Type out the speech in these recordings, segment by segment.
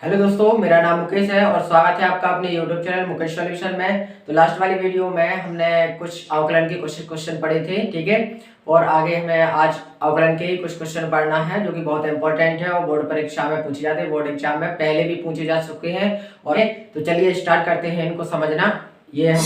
Hello दोस्तों, मेरा नाम मुकेश है और स्वागत है आपका अपने यूट्यूब चैनल मुकेश सॉल्यूशन में। तो लास्ट वाली वीडियो में हमने कुछ अवकलन के क्वेश्चन पढ़े थे, ठीक है। और आगे हमें आज अवकलन के ही कुछ क्वेश्चन पढ़ना है जो कि बहुत इंपॉर्टेंट है और बोर्ड परीक्षा में पूछे जाते हैं। बोर्ड एग्जाम में पहले भी पूछे जा चुके हैं। और तो चलिए स्टार्ट करते हैं इनको समझना। ये हम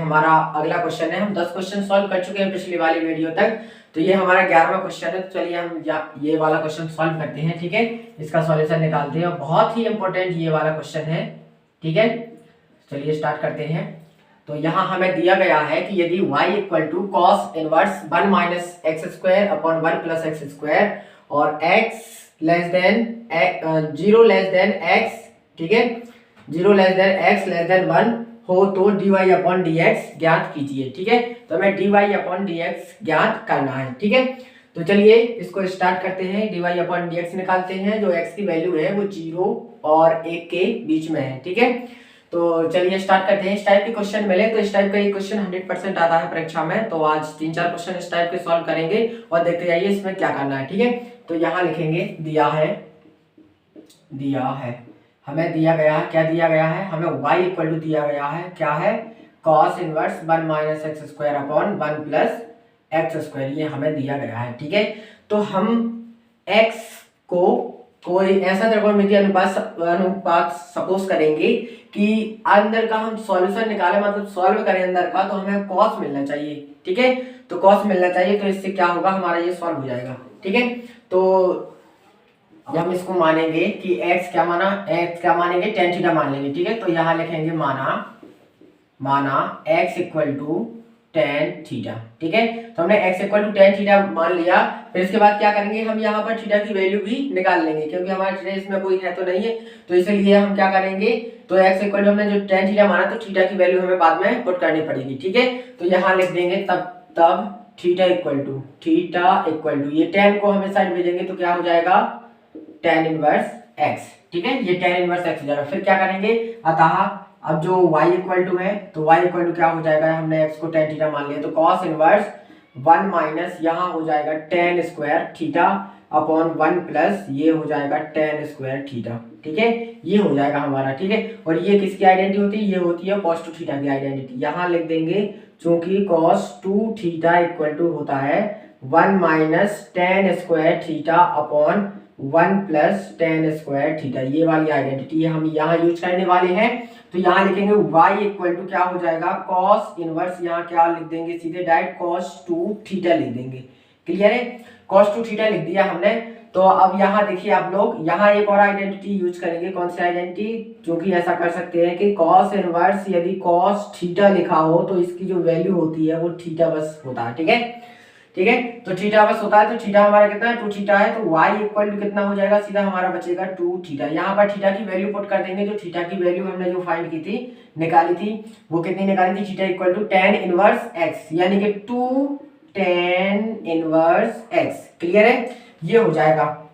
हमारा अगला क्वेश्चन है। हम 10 क्वेश्चन सॉल्व कर चुके हैं पिछली वाली वीडियो तक। तो ये हमारा 11वां क्वेश्चन है। तो चलिए हम ये वाला क्वेश्चन सॉल्व करते हैं, ठीक है। इसका सॉल्यूशन निकालते हैं। बहुत ही इंपॉर्टेंट ये वाला क्वेश्चन है, ठीक है। चलिए स्टार्ट करते हैं। तो यहाँ हमें दिया गया है कि यदि y equal to cos inverse 1 minus x square upon 1 plus x square और x less than 0 less than x, ठीक है, 0 less than x less than 1 हो तो dy अपॉन dx ज्ञात कीजिए, ठीक है। तो हमें dy अपॉन dx ज्ञात करना है, ठीक है। तो चलिए इसको स्टार्ट करते हैं। dy अपॉन dx निकालते हैं। जो x की वैल्यू है वो 0 और 1 के बीच में है, ठीक है। तो चलिए स्टार्ट करते हैं। इस टाइप के क्वेश्चन मिले तो इस टाइप का ये क्वेश्चन 100% आता है परीक्षा में। तो आज 3-4 क्वेश्चन इस टाइप के सॉल्व करेंगे और देखते जाइए इसमें क्या करना है, ठीक है। तो यहाँ लिखेंगे दिया है हमें दिया गया है, क्या दिया गया है, हमें y इक्वल टू दिया गया है, क्या है, cos inverse 1 minus x square upon 1 plus x square, ये हमें दिया गया है, ठीक है। तो हम x को कोई ऐसा त्रिकोणमितीय अनुपात सपोज करेंगे कि अंदर का हम सॉल्यूशन निकालें, मतलब सॉल्व करें अंदर का, तो हमें cos मिलना चाहिए, ठीक है। तो cos मिलना चाहिए, तो इससे क्या होगा, हमारा ये सॉल्व हो जाएगा, ठीक है। तो जब हम इसको मानेंगे कि x क्या मानेंगे, tan थीटा मान लेंगे, ठीक है। तो यहाँ लिखेंगे माना x equal to tan theta, ठीक है। तो हमने x equal to tan theta मान लिया। फिर इसके बाद क्या करेंगे, हम यहाँ पर थीटा की वैल्यू भी निकाल लेंगे, क्योंकि हमारा थीटा इसमें कोई है तो नहीं है, तो इसलिए हम क्या करेंगे, तो x इक्वल टू हमने जो tan थीटा माना तो थीटा की वैल्यू हमें बाद में पुट करनी पड़ेगी, ठीक है। तो यहाँ लिख देंगे तब थीटा इक्वल टू ये tan को हमें साइड भेजेंगे तो क्या हो जाएगा, tan इनवर्स x, ठीक है। ये tan इनवर्स x हो जाएगा। फिर क्या करेंगे, अतः अब जो y इक्वल टू है तो y इक्वल टू क्या हो जाएगा, हमने x को tan थीटा मान लिया तो cos इनवर्स 1 माइनस यहाँ हो जाएगा tan square theta upon 1 plus ये हो जाएगा tan स्क्वायर थीटा, ठीक है। ये हो जाएगा हमारा, ठीक है। और ये किसकी आइडेंटिटी होती है, ये होती है cos 2 थीटा की आइडेंटिटी। यहाँ लिख देंगे चूंकि cos 2 थीटा इक्वल टू होता है 1 minus tan square theta upon 1 plus tan square theta, ये वाली आइडेंटिटी हम यहाँ यूज करने वाले हैं। तो यहाँ लिखेंगे y इक्वल टू क्या हो जाएगा, cos इनवर्स, यहाँ क्या लिख देंगे, सीधे डायरेक्ट cos 2 थीटा लिख देंगे, क्लियर है। cos 2 थीटा लिख दिया हमने। तो अब यहाँ देखिए आप लोग, यहाँ एक और आइडेंटिटी यूज करेंगे, कौन सी आइडेंटिटी, जो कि ऐसा कर सकते हैं कि cos इनवर्स यदि cos थीटा लिखा हो तो इसकी जो वैल्यू होती है वो थीटा बस होता है, ठीक है, ठीक है। तो थीटा बस होता है, तो थीटा हमारा कितना है, 2 थीटा है। तो y इक्वल टू कितना हो जाएगा, सीधा हमारा बचेगा 2 थीटा। यहाँ पर थीटा की वैल्यू पुट कर देंगे। जो थीटा की वैल्यू हमने जो फाइंड की थी, निकाली थी, वो कितनी निकाली थी, theta equal to tan inverse x, यानी कि 2 tan इनवर्स x, क्लियर है। ये हो जाएगा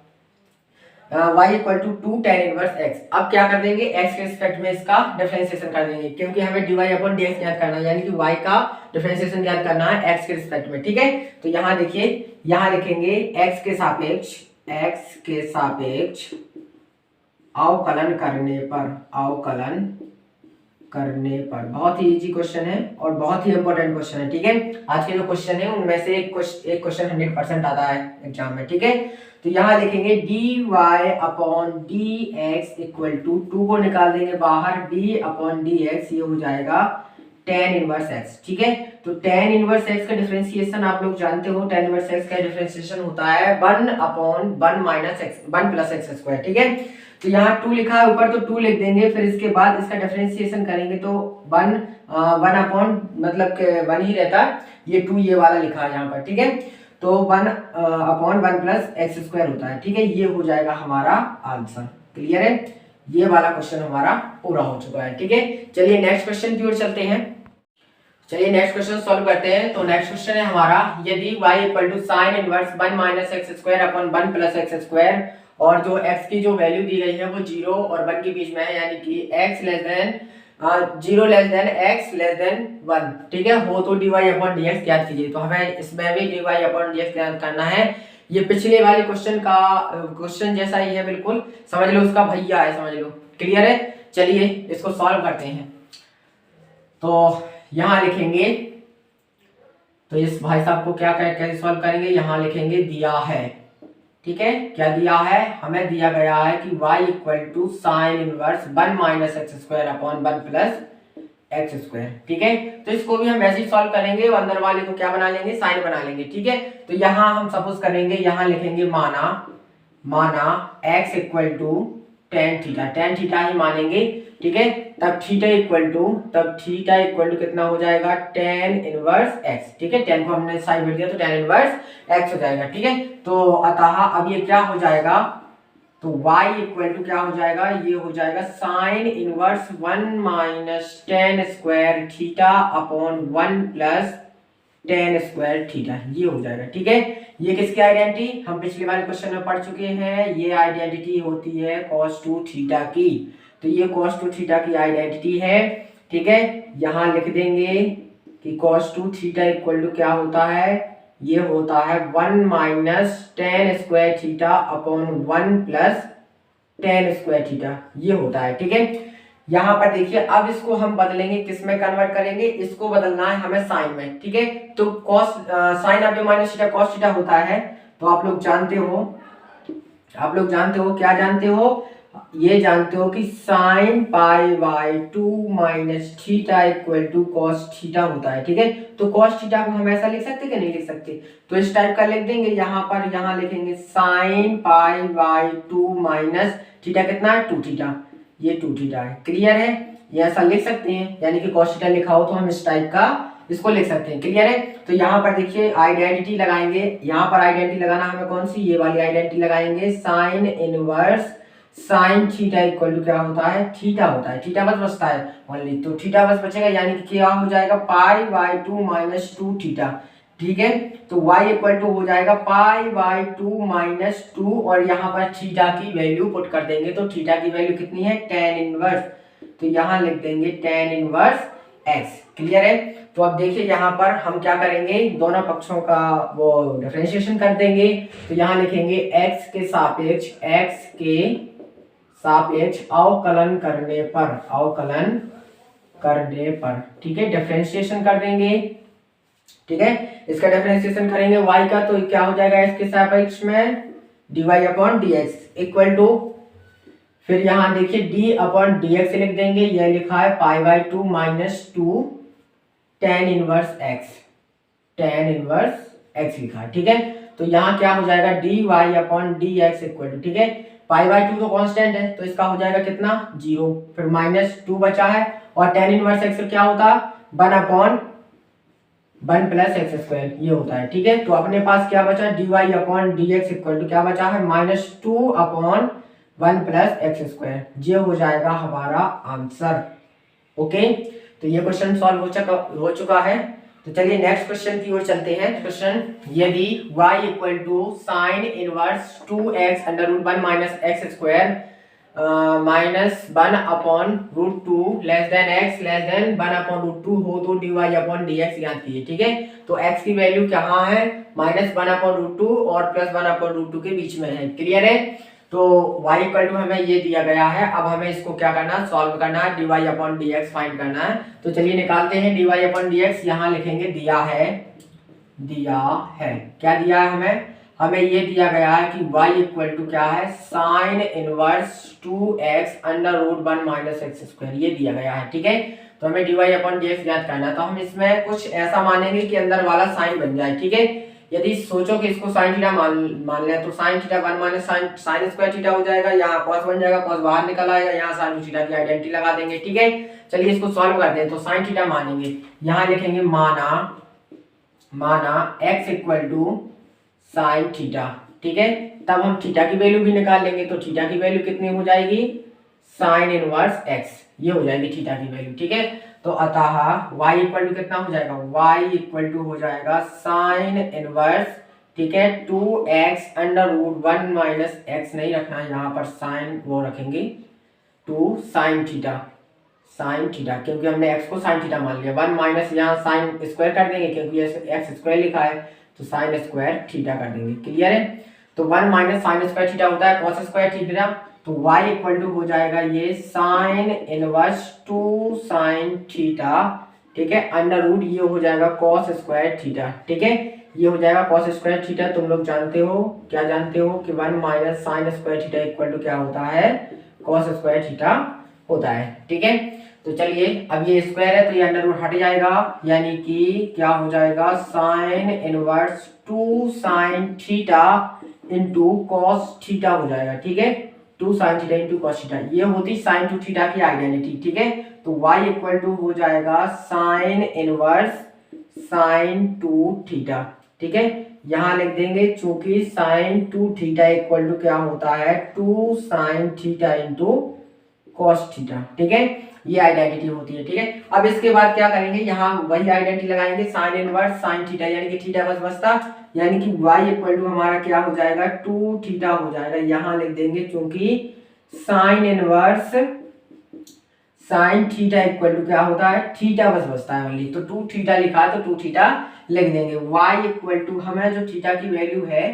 y equal to 2 tan inverse x। अब क्या कर देंगे, x के रिस्पेक्ट में इसका डिफरेंशिएशन कर देंगे, क्योंकि हमें dy अपॉन dx ज्ञात करना है, यानी कि y का डिफरेंशिएशन ज्ञात करना है x के रिस्पेक्ट में, ठीक है। तो यहाँ देखिए, यहाँ लिखेंगे x के सापेक्ष अवकलन करने पर बहुत ही इजी क्वेश्चन है और बहुत ही इंपॉर्टेंट क्वेश्चन है, ठीक है। आज के जो क्वेश्चन है उनमें से एक क्वेश्चन 100% आता है एग्जाम में, ठीक है। तो यहाँ लिखेंगे dy upon dx equal to 2 को निकाल देंगे बाहर, d अपॉन dx, ये हो जाएगा tan इनवर्स x, ठीक है। तो tan इनवर्स x का डिफरेंशिएशन आप लोग जानते हो, tan इनवर्स x का डिफरेंशिएशन होता है 1 upon 1 minus x 1 plus x square, ठीक है। तो यहाँ 2 लिखा है ऊपर, तो 2 लिख देंगे। फिर इसके बाद इसका डिफरेंशिएशन करेंगे तो 1 अपॉन मतलब 1 ही रहता है, ये 2 ये वाला लिखा है यहाँ पर, ठीक है। तो 1 अपॉन 1 प्लस एक्स स्क्वायर होता है, ठीक है। ये हो जाएगा हमारा आंसर, क्लियर है। ये वाला क्वेश्चन हमारा पूरा हो चुका है, ठीक है। चलिए नेक्स्ट क्वेश्चन की ओर चलते हैं। चलिए नेक्स्ट क्वेश्चन सॉल्व करते हैं। तो नेक्स्ट क्वेश्चन है हमारा, यदि y equal to sine inverse 1 minus x square upon 1 plus x square और जो x की जो वैल्यू दी गई है वो 0 और 1 के बीच में है, यानी कि x less than 0 less than x less than 1, ठीक है, हो तो dy अपॉन dx ज्ञात कीजिए। तो हमें इसमें भी dy अपॉन dx ज्ञात करना है। ये पिछले वाले क्वेश्चन जैसा ही है, बिल्कुल समझ लो, उसका भैया है, समझ लो। क्लियर है? चलिए इसको सॉल्व करते हैं। तो यहाँ लिखेंगे, तो इस भाई साहब को क्या कैसे सॉल्व करेंगे, यहाँ लिखेंगे दिया है, ठीक है। क्या दिया है? हमें दिया गया है कि y equal to sine inverse 1 minus x square upon 1 plus x square, ठीक है। तो इसको भी हम वैसे ही सॉल्व करेंगे, अंदर वाले को क्या बना लेंगे, साइन बना लेंगे, ठीक है। तो यहाँ हम सपोज करेंगे, यहाँ लिखेंगे माना x equal to ten theta ही मानेंगे, ठीक है। तब थीटा इक्वल टू कितना हो जाएगा, टेन इनवर्स x, ठीक है। टेन को हमने साइड में दिया तो टेन इनवर्स x हो जाएगा, ठीक है। तो अतः अब ये क्या हो जाएगा, तो y इक्वल टू क्या हो जाएगा, ये हो जाएगा sine inverse 1 minus ten square theta upon 1 plus ten square theta, ये हो जाएगा, ठीक है। ये किसकी आइडेंटिटी, हम पिछले वाले क्वेश्चन में पढ़ चुके हैं। ये आइडेंटिटी होती है cos 2 थीटा की। तो ये cos 2 थीटा की आइडेंटिटी है, ठीक है। यहाँ लिख देंगे कि cos 2 थीटा इक्वल टू क्या होता है, ये होता है 1 minus ten square theta upon 1 plus ten square theta, ये होता है, ठीक है। यहाँ पर देखिए, अब इसको हम बदलेंगे, किस में कन्वर्ट करेंगे, इसको बदलना है हमें साइन में, ठीक है। तो cos sine of minus theta cos theta होता है। तो आप लोग जानते हो क्या जानते हो, ये जानते हो कि sine pi by 2 minus theta equal to cos theta होता है, ठीक है। तो कॉस थीटा को हम ऐसा लिख सकते कि नहीं लिख सकते, तो इस टाइप का लिख देंगे। यहाँ लिखेंगे sign pi by 2 minus theta कितना है, 2 थीटा, ये 2 थीटा है। क्लियर है? ये ऐसा लिख सकते हैं, यानी कि cos थीटा लिखा हो तो हम इस टाइप का इसको लिख सकते हैं। क्लियर है? तो यहाँ पर देखिए आइडेंटिटी लगाएंगे, यहाँ पर आइडेंटिटी लगाना हमें कौन सी, ये वाली आइडेंटिटी लगाएंगे, sine inverse sine theta equal to क्या होता है, थीटा होता है, थीटा बस बचता है ओनली, तो थीटा बस बचेगा, यानी कि क्या हो जाएगा, पाई बाई 2 माइनस 2 थीटा, ठीक है। तो y इक्वल टू हो जाएगा पाई बाई 2 माइनस 2, और यहाँ पर थीटा की वैल्यू पुट कर देंगे। तो थीटा की वैल्यू कितनी है, टेन इनवर्स, तो यहाँ लिख देंगे टेन इनवर्स x। क्लियर है? तो अब देखिए यहाँ पर हम क्या करेंगे, दोनों पक्षों का वो डिफरेंशिएशन कर देंगे। तो यहाँ लिखेंगे x के सापेक्ष अवकलन करने पर, ठीक है, डिफरेंशिएशन कर देंगे, ठीक है। इसका डिफरेंशिएशन करेंगे y का, तो क्या हो जाएगा, x के सापेक्ष में dy upon dx equal to, फिर यहाँ देखिए d अपॉन dx लिख देंगे, यह लिखा है पाई by 2 minus 2 tan inverse x लिखा है, ठीक है। तो यहाँ क्या हो जाएगा, dy upon dx equal to, ठीक है, पाई बाई 2 तो कांस्टेंट है, तो इसका हो जाएगा कितना, 0, फिर माइनस 2 बचा है, और टेन इनवर्स x क्या होता, 1 अपॉन 1 प्लस एक्स स्क्वायर, ये होता है, ठीक है। तो अपने पास क्या बचा, dy upon dx equal to क्या बचा है, minus 2 upon 1 plus x square, ये हो जाएगा हमारा आंसर। ओके, तो ये क्वेश्चन सॉल्व हो चुका है। तो चलिए नेक्स्ट क्वेश्चन की ओर चलते हैं। क्वेश्चन, यदि y equal to sine inverse 2x under root 1 minus x square minus 1 upon root 2 less than x less than 1 upon root 2 हो तो dy अपॉन dx ज्ञात कीजिए, ठीक है। तो x की वैल्यू कहाँ है, माइनस 1 अपॉन रूट 2 और प्लस 1 अपॉन रूट 2 के बीच में है। क्लियर है? तो y इक्वल टू हमें ये दिया गया है, अब हमें इसको क्या करना है, सॉल्व करना है, dy अपॉन dx फाइंड करना है। तो चलिए निकालते हैं dy अपॉन dx। यहाँ लिखेंगे दिया है, क्या दिया है हमें ये दिया गया है कि y इक्वल टू क्या है, sine inverse 2x under root 1 minus x square, ये दिया गया है, ठीक है। तो हमें dy अपॉन dx ज्ञात करना है। तो हम इसमें कुछ ऐसा मानेंगे कि अंदर वाला साइन बन जाए, ठीक है। यदि सोचो कि इसको साइन थीटा मान लें, तो sine theta 1 minus sine square theta हो जाएगा, यहाँ कॉस बन जाएगा, कॉस बाहर निकल आएगा, यहाँ साइन थीटा की आइडेंटिटी लगा देंगे, ठीक है। चलिए इसको सॉल्व करते हैं। तो साइन थीटा मानेंगे, यहाँ लिखेंगे माना x equal to sine theta, ठीक है। तब हम थीटा की वैल्यू भी निकाल लेंगे, तो थीटा की वैल्यू कितनी हो जाएगी, साइन इनवर्स x, ये हो जाएगी थीटा की वैल्यू, ठीक है। तो अतः y इक्वल टू कितना हो जाएगा, y इक्वल टू हो जाएगा साइन इनवर्स, ठीक है, 2x under root 1 minus x नहीं रखना है यहाँ पर, साइन वो रखेंगे 2 साइन साइन थीटा, क्योंकि हमने एक्स को साइन थीटा मान लिया। 1 माइनस यहाँ साइन स्क्वायर कर देंगे क्योंकि एक्स स्क्वायर लिखा है, तो साइन स्क्वायर थीटा कर देंगे। क्लियर है? तो 1 माइनस साइन स्क्वायर थीटा होता है कॉस स्क्वायर थीटा, तो y इक्वल टू हो जाएगा ये साइन इनवर्स 2 साइन थीटा, ठीक है, अंडर रूट ये हो जाएगा कॉस स्क्वायर थीटा, ठीक है, ये हो जाएगा कॉस स्क्वायर थीटा। तुम लोग जानते हो, क्या जानते हो कि 1 minus sine square theta equal to क्या होता है, कॉस स्क्वायर थीटा होता है, ठीक है। तो चलिए अब ये स्क्वायर है तो ये अंडर रूट हट जाएगा, यानी कि क्या हो जाएगा sine inverse 2 sine theta into cos theta हो जाएगा, ठीक है, 2 sine theta into cos theta, ये होती साइन टू थीटा की आइडेंटिटी, ठीक है। तो y इक्वल टू हो जाएगा sine inverse sine two theta, ठीक है, यहां लिख देंगे चूंकि sine two theta equal to क्या होता है 2 sine theta into cos theta, ठीक है, ये आइडेंटिटी होती है, ठीक है। अब इसके बाद क्या करेंगे, यहाँ वही आइडेंटिटी लगाएंगे साइन इनवर्स साइन थीटा, यानी कि थीटा बस बचता, यानी कि y इक्वल टू हमारा क्या हो जाएगा 2 थीटा हो जाएगा, यहाँ लिख देंगे क्योंकि sine inverse sine theta equal to क्या होता है थीटा बस बचता है ओनली, तो 2 थीटा लिखा है तो 2 थीटा लिख देंगे। y इक्वल टू हमें जो थीटा की वैल्यू है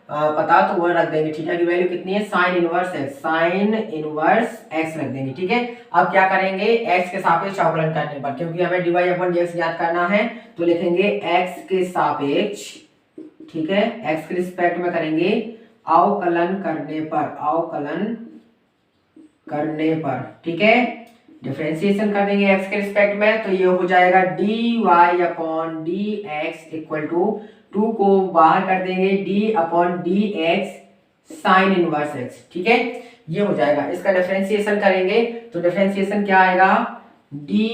पता, तो वो रख देंगे, थीटा की वैल्यू कितनी है sine inverse x, sine inverse x रख देंगे, ठीक है। अब क्या करेंगे एक्स के सापेक्ष अवकलन करने पर, क्योंकि हमें dy अपॉन dx याद करना है, तो लिखेंगे एक्स के सापेक्ष, ठीक है, एक्स के रिस्पेक्ट में करेंगे अवकलन करने पर, अवकलन करने पर, ठीक है, डिफरेंशिएशन कर देंगे एक्स के रिस्पेक्ट में, तो ये हो जाएगा dy upon dx equal to 2 को बाहर कर देंगे d अपॉन dx साइन इनवर्स x, ठीक है, ये हो जाएगा। इसका डिफरेंशिएशन करेंगे तो डिफरेंशिएशन क्या आएगा dy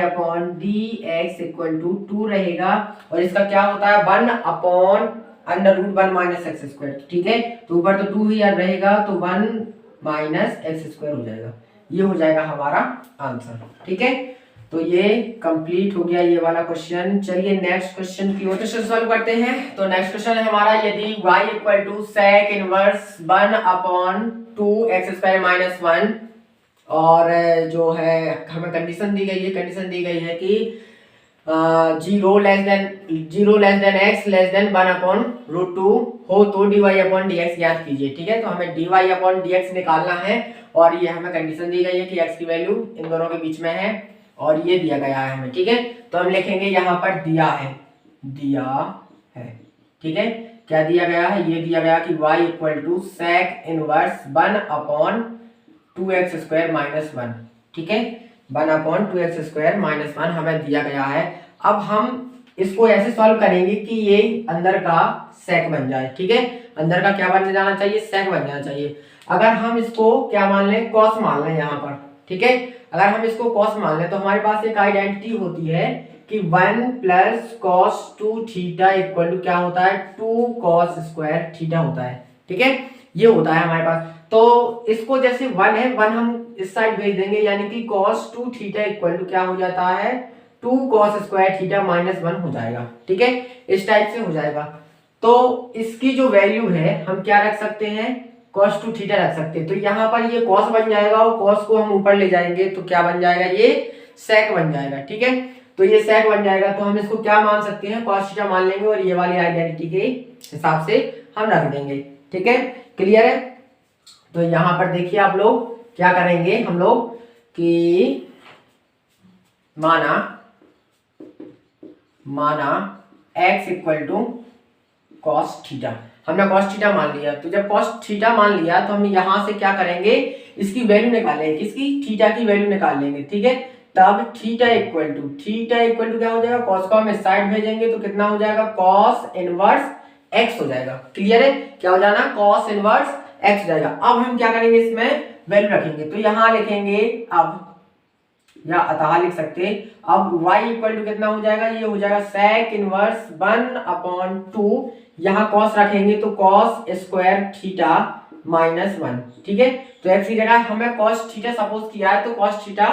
upon dx equal to 2 रहेगा, और इसका क्या होता है 1 upon under root 1 minus x square, ठीक है, तो ऊपर तो 2 ही याद रहेगा, तो 1 माइनस एक्स स्क्वायर हो जाएगा, ये हो जाएगा हमारा आंसर, ठीक है। तो ये कंप्लीट हो गया ये वाला क्वेश्चन। चलिए नेक्स्ट क्वेश्चन की ओर क्वेश्चन सॉल्व करते हैं। तो नेक्स्ट क्वेश्चन है हमारा, यदि y equal to sec inverse 1 upon 2x square minus 1, और जो है हमें कंडीशन दी गई है, कंडीशन दी गई है कि 0 less than x less than 1 upon root 2 हो तो dy अपॉन dx ज्ञात कीजिए, ठीक है। तो हमें dy अपॉन dx निकालना है, और ये हमें कंडीशन दी गई है कि x की वैल्यू इन दोनों के बीच में है, और ये दिया गया है हमें, ठीक है। तो हम लिखेंगे यहाँ पर दिया है, ठीक है, क्या दिया गया है, ये दिया गया कि y equal to sec inverse 1 upon 2x square minus 1, ठीक है, 1 अपॉन 2x स्क्वायर माइनस 1 हमें दिया गया है। अब हम इसको ऐसे सॉल्व करेंगे कि ये अंदर का sec बन जाए, ठीक है, अंदर का क्या बन जाना चाहिए sec बन जाना चाहिए। अगर हम इसको क्या मान लें cos मान लें यहाँ पर, ठीक है, अगर हम इसको cos मान लें तो हमारे पास एक आइडेंटिटी होती है कि 1 plus cos 2 theta equal to क्या होता है 2 cos स्क्वायर थीटा होता है, ठीक है, ये होता है हमारे पास। तो इसको जैसे 1 है, 1 हम इस साइड भेज देंगे, यानी कि cos 2 थीटा इक्वल टू क्या हो जाता है 2 cos स्क्वायर थीटा माइनस 1 हो जाएगा, ठीक है, इस टाइप से हो जाएगा। तो इसकी जो वैल्यू है हम क्या रख सकते हैं cos 2 थीटा रख सकते हैं, तो यहाँ पर ये cos बन जाएगा, और cos को हम ऊपर ले जाएंगे तो क्या बन जाएगा ये sec बन जाएगा, ठीक है। तो ये sec बन जाएगा, तो हम इसको क्या मान सकते हैं cos थीटा मान लेंगे, और ये वाली आइडेंटिटी के हिसाब से हम रख देंगे, ठीक है, क्लियर है। तो यहाँ पर देखिए आप लोग क्या करेंगे हम लोग कि माना x equal to cos theta, हमने cos थीटा मान लिया, तो जब cos थीटा मान लिया तो हम यहाँ से क्या करेंगे इसकी वैल्यू निकालेंगे, किसकी थीटा की वैल्यू निकाल लेंगे, ठीक है। तब थीटा इक्वल टू क्या हो जाएगा cos को हम इस साइड भेजेंगे तो कितना हो जाएगा cos इनवर्स x हो जाएगा, क्लियर है, क्या हो जाना cos इनवर्स x हो जाएगा। अब हम क्या करेंगे इसमें वैल्यू रखेंगे, तो यहाँ लिखेंगे अब, या अतः लिख सकते, अब y इक्वल टू कितना हो जाएगा, ये हो जाएगा sec इनवर्स 1 अपॉन 2, यहाँ cos रखेंगे तो cos स्क्वायर थीटा माइनस 1, ठीक है। तो x की जगह हमें cos थीटा सपोज किया है तो cos थीटा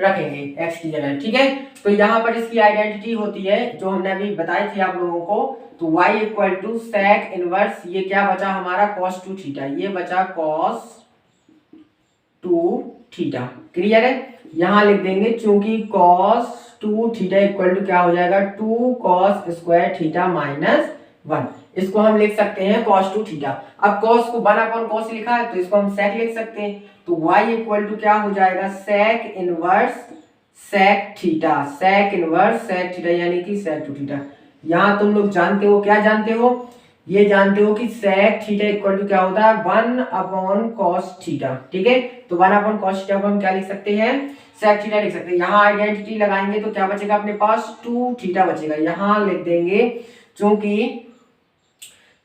रखेंगे x की जगह, ठीक है। तो यहाँ पर इसकी आइडेंटिटी होती है जो हमने अभी बताई थी आप लोगों को, तो y equal to sec inverse, ये क्या बचा हमारा cos 2 थीटा, ये बचा cos 2 थीटा, क्लियर है। यहाँ लिख देंगे चूंकि cos 2 थीटा इक्वल टू क्या हो जाएगा 2 cos स्क्वायर थीटा माइनस 1। इसको हम लिख सकते हैं cos 2 थीटा। अब cos को 1 अपॉन cos लिखा है तो इसको हम sec लिख सकते हैं। तो y इक्वल टू क्या हो जाएगा sec inverse sec theta, sec inverse sec theta यानी कि sec 2 थीटा। यहाँ तुम लोग जानते हो, क्या जानते हो, ये जानते हो कि sec थीटा इक्वल टू क्या होता है 1 अपॉन cos थीटा। ठीक है, तो 1 अपॉन cos थीटा को हम क्या लिख सकते हैं sec थीटा लिख सकते हैं। यहाँ आइडेंटिटी लगाएंगे तो क्या बचेगा अपने पास 2 थीटा बचेगा। यहाँ लिख देंगे चूंकि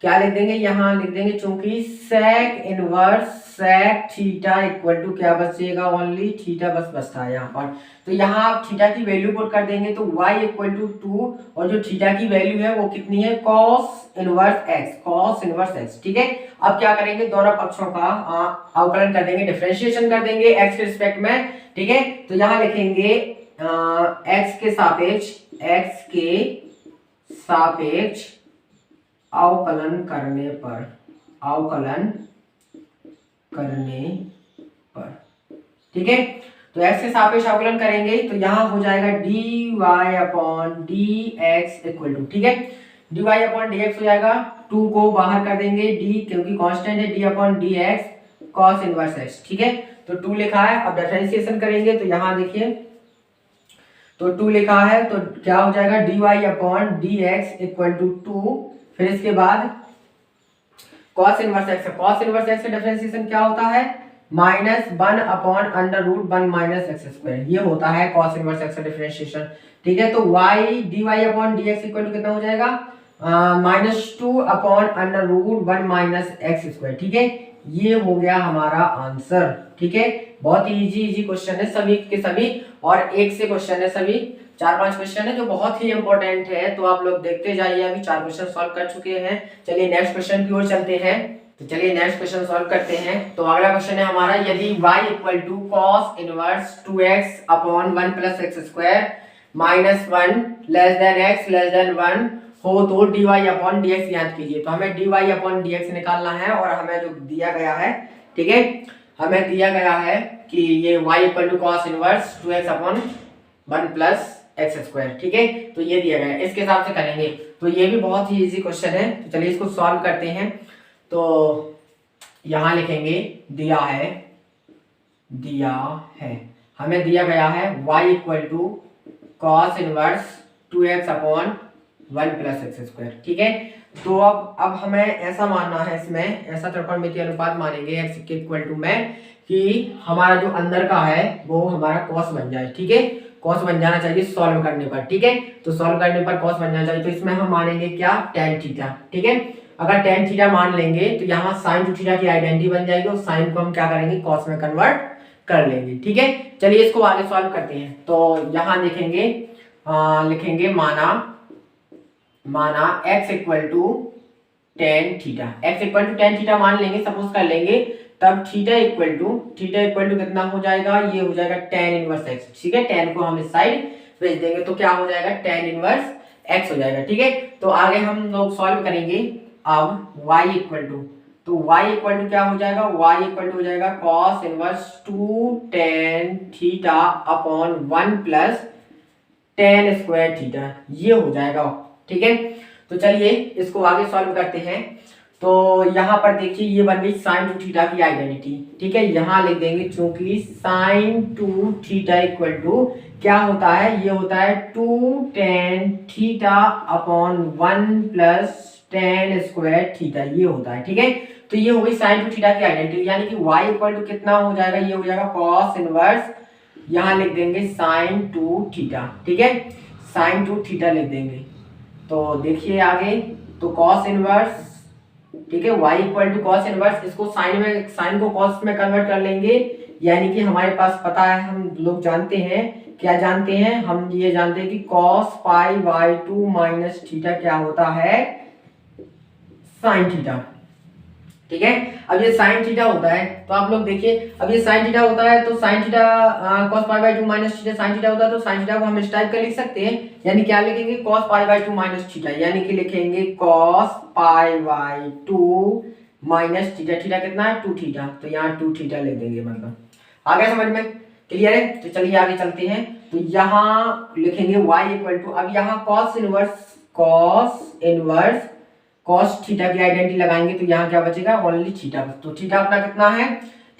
क्या लिख देंगे, यहाँ लिख देंगे चूंकि sec inverse sec theta equal to क्या बचेगा ओनली थीटा बस बचता है यहाँ पर। तो यहाँ आप थीटा की वैल्यू पुट कर देंगे तो y इक्वल टू 2 और जो थीटा की वैल्यू है वो कितनी है cos inverse x, cos inverse x। ठीक है, अब क्या करेंगे दोनों पक्षों का अवकलन कर देंगे, डिफरेंशिएशन कर देंगे x के रिस्पेक्ट में। ठीक है, तो यहाँ लिखेंगे x के सापेक्ष अवकलन करने पर ठीक है, तो x के सापेक्ष अवकलन करेंगे तो यहाँ हो जाएगा dy upon dx equal to, ठीक है, dy अपॉन dx हो जाएगा, 2 को बाहर कर देंगे d क्योंकि कांस्टेंट है, d upon dx cos inverse x। ठीक है, तो 2 लिखा है। अब डिफरेंशिएशन करेंगे तो यहाँ देखिए तो 2 लिखा है तो क्या हो जाएगा dy upon dx equal to 2, फिर इसके बाद cos inverse x, cos inverse x का डिफरेंशिएशन क्या होता है -1 upon under root 1 minus x square, ये होता है cos इनवर्स x का डिफरेंशिएशन। ठीक है, तो y dy upon dx equal to कितना हो जाएगा -2 upon under root 1 minus x square. ठीक है, ये हो गया हमारा आंसर। ठीक है, बहुत ही इजी क्वेश्चन है सभी के सभी, और एक से क्वेश्चन है सभी, 4-5 क्वेश्चन है जो बहुत ही इंपॉर्टेंट है, तो आप लोग देखते जाइए। अभी 4 क्वेश्चन सॉल्व कर चुके हैं। चलिए नेक्स्ट क्वेश्चन की ओर चलते हैं। तो चलिए नेक्स्ट क्वेश्चन सॉल्व करते हैं। तो अगला क्वेश्चन है हमारा, यदि y equal to cos inverse 2x upon 1 plus x square minus 1 less than x less than 1 हो तो dy अपॉन dx याद कीजिए। तो हमें dy अपॉन dx निकालना है और हमें जो दिया गया है, ठीक है, हमें दिया गया है कि ये y equal to cos inverse 2x upon 1 plus x square. ठीक है, तो ये दिया गया है, इसके हिसाब से करेंगे। तो ये भी बहुत ही इजी क्वेश्चन है, तो चलिए इसको सॉल्व करते हैं। तो यहां लिखेंगे दिया है हमें दिया गया है y equal to cos inverse 2x upon 1 plus x square. ठीक है, तो अब हमें ऐसा मानना है, इसमें ऐसा त्रिकोणमितीय अनुपात मानेंगे x के इक्वल टू में कि हमारा जो अंदर का है वो हमारा cos बन जाए। ठीक है, cos बन जाना चाहिए सॉल्व करने पर। ठीक है, तो सॉल्व करने पर cos बन जाना चाहिए, तो इसमें हम मानेंगे क्या tan थीटा। ठीक है, अगर tan थीटा मान लेंगे तो यहाँ sin 2 थीटा की आइडेंटिटी बन जाएगी और sin को हम क्या करेंगे cos में कन्वर्ट कर लेंगे। ठीक है, चलिए इसको आगे सॉल्व करते हैं। तो यहाँ लिखेंगे माना x equal to tan theta मान लेंगे, सपोज कर लेंगे, तब थीटा इक्वल टू कितना हो जाएगा, ये हो जाएगा tan इनवर्स x। ठीक है, tan को हम इस साइड भेज देंगे तो क्या हो जाएगा tan इनवर्स x हो जाएगा। ठीक है, तो आगे हम लोग सॉल्व करेंगे। अब y इक्वल टू क्या हो जाएगा, y इक्वल टू हो जाएगा cos inverse 2 tan theta upon 1 plus tan square theta, ये हो जाएगा। ठीक है, तो चलिए इसको आगे सॉल्व करते हैं। तो यहाँ पर देखिए ये बन गई sin 2 थीटा की आइडेंटिटी। ठीक है, यहाँ लिख देंगे चूंकि sin 2 थीटा इक्वल टू क्या होता है, ये होता है 2 tan theta upon 1 plus tan square theta, ये होता है। ठीक है, तो ये हो गई sin 2 थीटा की आइडेंटिटी, यानी कि y इक्वल टू कितना हो जाएगा, ये हो जाएगा cos इनवर्स, यहाँ लिख देंगे sin 2 थीटा। ठीक है, sin 2 थीटा लिख देंगे। तो देखिए आगे, तो cos इनवर्स, ठीक है, y equal to cos inverse, इसको साइन को cos में कन्वर्ट कर लेंगे, यानी कि हमारे पास पता है, हम लोग जानते हैं, क्या जानते हैं, हम ये जानते हैं कि cos pi by 2 minus theta क्या होता है sin थीटा। ठीक है, अब ये sin थीटा होता है, तो आप लोग देखिए, अब ये sin थीटा होता है तो sin theta cos pi by 2 minus theta sin theta होता है, तो sin थीटा को हम इस टाइप का लिख सकते हैं, यानी क्या लिखेंगे cos pi by 2 minus theta, यानी कि लिखेंगे cos pi by 2 minus theta, theta कितना है 2 थीटा, तो यहाँ 2 थीटा लिख देंगे। मतलब आ गया समझ में। क्लियर है। तो चलिए आगे चलते हैं। तो यहाँ लिखेंगे y इक्वल टू, अब यहाँ cos थीटा की आइडेंटिटी लगाएंगे तो यहाँ क्या बचेगा, ओनली थीटा। तो थीटा अपना कितना है,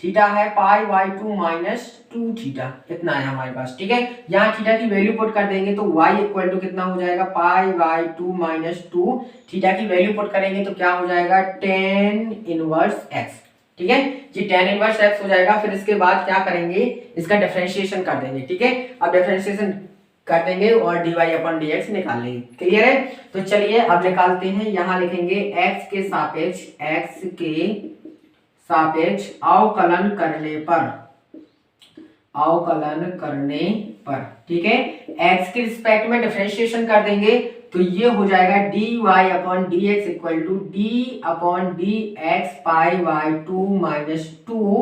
थीटा है पाई बाई 2 माइनस 2 थीटा, इतना है हमारे पास। ठीक है, यहाँ थीटा की वैल्यू पुट कर देंगे तो y इक्वल टू कितना हो जाएगा, पाई बाई 2 माइनस 2, थीटा की वैल्यू पुट करेंगे तो क्या हो जाएगा, tan इनवर्स x। ठीक है, ये tan इनवर्स x हो जाएगा। फिर इसके बाद क्या करेंगे, इसका डिफरेंशिएशन कर देंगे। ठीक है, अब डिफरेंशिएशन कर देंगे और dy अपन dx निकाल लेंगे। क्लियर है। तो चलिए अब निकालते हैं। यहाँ लिखेंगे x के सापेक्ष अवकलन करने पर, ठीक है, x के रिस्पेक्ट में डिफरेंशिएशन कर देंगे तो ये हो जाएगा dy upon dx equal to d upon dx pi by 2 minus 2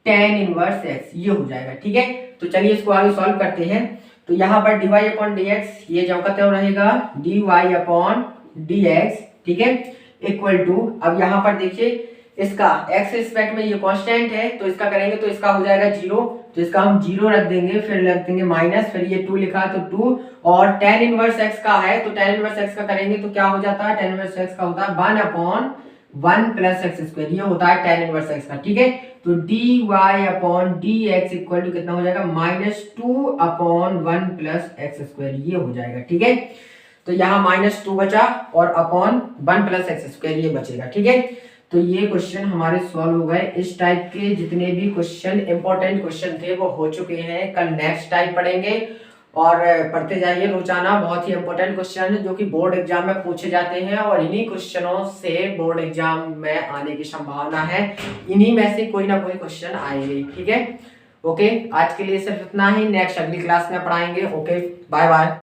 tan inverse x, ये हो जाएगा। ठीक है, तो चलिए इसको आगे सॉल्व करते हैं। तो यहाँ पर dy अपॉन dx ये जो का रहेगा dy अपॉन dx, ठीक है, इक्वल टू, अब यहाँ पर देखिए इसका x रिस्पेक्ट में ये कांस्टेंट है तो इसका करेंगे तो इसका हो जाएगा 0, तो इसका हम 0 रख देंगे, फिर रख देंगे माइनस, फिर ये 2 लिखा तो 2, और tan इनवर्स x का है तो tan इनवर्स x का करेंगे तो क्या हो जाता है, tan इनवर्स x का होता है 1 अपॉन 1 प्लस एक्स स्क्वायर, ये होता है tan इनवर्स x का। ठीक है, तो dy upon dx equal to कितना हो जाएगा, minus 2 upon 1 plus x square, ये हो जाएगा। ठीक है, तो यहाँ माइनस 2 बचा और अपॉन 1 प्लस एक्स स्क्वायर ये बचेगा। ठीक है, तो ये क्वेश्चन हमारे सॉल्व हो गए। इस टाइप के जितने भी क्वेश्चन इंपॉर्टेंट क्वेश्चन थे वो हो चुके हैं। कल नेक्स्ट टाइप पढ़ेंगे और पढ़ते जाइए रोजाना। बहुत ही इंपॉर्टेंट क्वेश्चन है जो कि बोर्ड एग्जाम में पूछे जाते हैं और इन्हीं क्वेश्चनों से बोर्ड एग्जाम में आने की संभावना है। इन्हीं में से कोई ना कोई क्वेश्चन आएंगे। ठीक है, ओके, आज के लिए सिर्फ इतना ही। नेक्स्ट अगली क्लास में पढ़ाएंगे। Okay, bye bye.